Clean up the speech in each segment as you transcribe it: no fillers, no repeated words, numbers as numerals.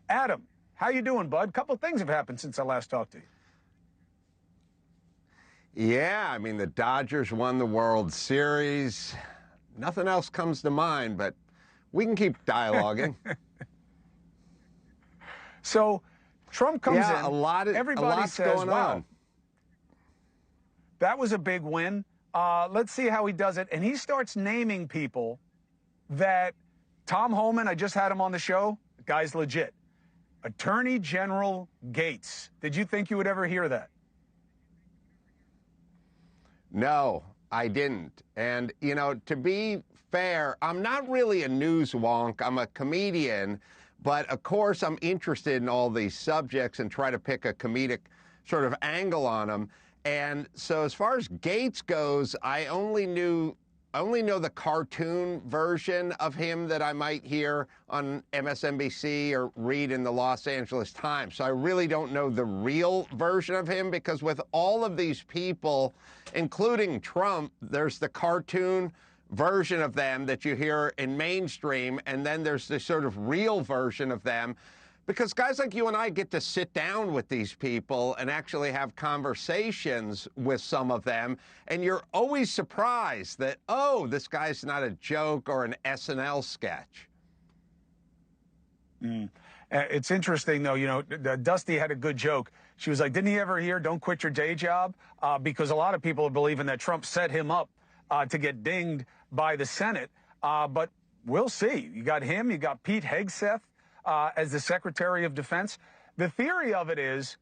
Adam, how you doing, bud? Couple things have happened since I last talked to you. Yeah, I mean, the Dodgers won the World Series. Nothing else comes to mind, but we can keep dialoguing. So Trump comes in. Everybody says, going wow, on. That was a big win. Let's see how he does it. And he starts naming people that Tom Homan, I just had him on the show. The guy's legit. Attorney General Gates. Did you think you would ever hear that? No, I didn't. And, you know, to be fair, I'm not really a news wonk. I'm a comedian. But, of course, I'm interested in all these subjects and try to pick a comedic sort of angle on them. And so as far as Gates goes, I only know the cartoon version of him that I might hear on MSNBC or read in the Los Angeles Times. So I really don't know the real version of him, because with all of these people, including Trump, there's the cartoon version of them that you hear in mainstream, and then there's this sort of real version of them. Because guys like you and I get to sit down with these people and actually have conversations with some of them, and you're always surprised that, oh, this guy's not a joke or an SNL sketch. It's interesting, though, you know, Dusty had a good joke. She was like, didn't he ever hear, don't quit your day job? Because a lot of people are believing that Trump set him up to get dinged by the Senate. But we'll see. You got him, you got Pete Hegseth as the Secretary of Defense. The theory of it is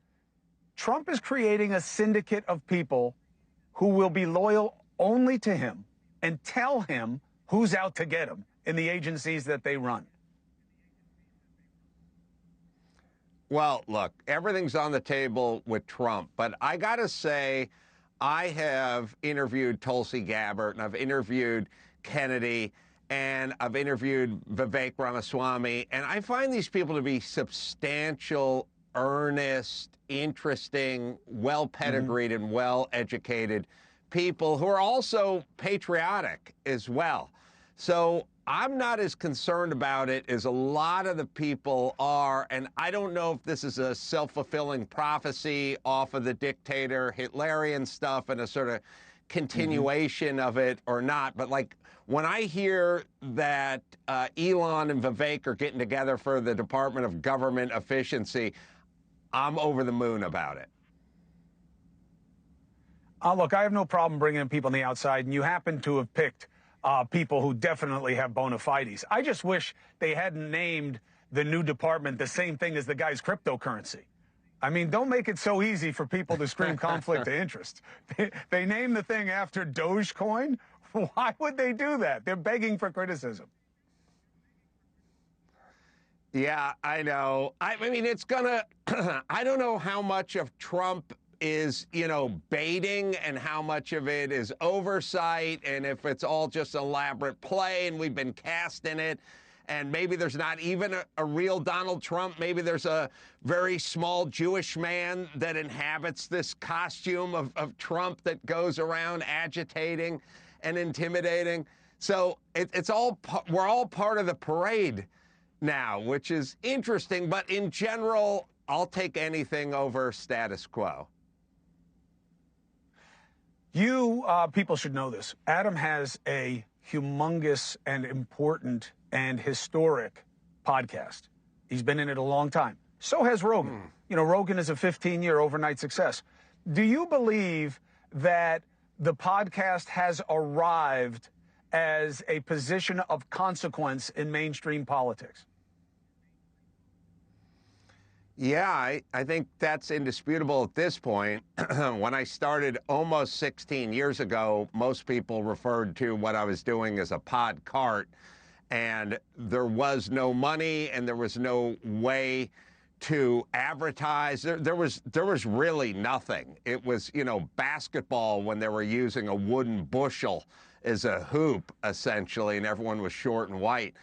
Trump is creating a syndicate of people who will be loyal only to him and tell him who's out to get him in the agencies that they run. Well, look, everything's on the table with Trump, but I got to say, I have interviewed Tulsi Gabbard, and I've interviewed Kennedy, and I've interviewed Vivek Ramaswamy, and I find these people to be substantial, earnest, interesting, well-pedigreed and well-educated people who are also patriotic as well. So I'm not as concerned about it as a lot of the people are, and I don't know if this is a self-fulfilling prophecy off of the dictator Hitlerian stuff and a sort of continuation of it or not. But like, when I hear that Elon and Vivek are getting together for the Department of Government Efficiency, I'm over the moon about it. Look, I have no problem bringing in people on the outside, and you happen to have picked people who definitely have bona fides. I just wish they hadn't named the new department the same thing as the guy's cryptocurrency. I mean, don't make it so easy for people to scream conflict of interest. They name the thing after Dogecoin. Why would they do that? They're begging for criticism. Yeah, I know. I mean, it's gonna, I don't know how much of Trump is, you know, baiting and how much of it is oversight, and if it's all just an elaborate play and we've been cast in it. And maybe there's not even a real Donald Trump. Maybe there's a very small Jewish man that inhabits this costume of Trump that goes around agitating and intimidating. So we're all part of the parade now, which is interesting. But in general, I'll take anything over status quo. People should know this. Adam has a humongous and important and historic podcast. He's been in it a long time. So has Rogan. You know, Rogan is a 15-year overnight success. Do you believe that the podcast has arrived as a position of consequence in mainstream politics? Yeah, I think that's indisputable at this point. When I started almost 16 years ago, most people referred to what I was doing as a pod cart, and there was no money and there was no way to advertise. There was really nothing. It was, you know, basketball when they were using a wooden bushel as a hoop, essentially, and everyone was short and white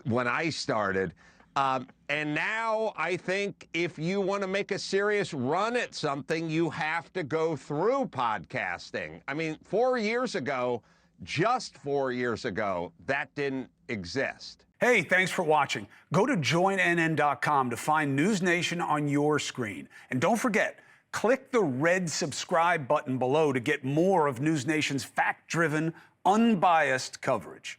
when I started. And now I think if you want to make a serious run at something, you have to go through podcasting. I mean, 4 years ago, just 4 years ago, that didn't exist. Hey, thanks for watching. Go to joinnn.com to find NewsNation on your screen. And don't forget, click the red subscribe button below to get more of NewsNation's fact-driven, unbiased coverage.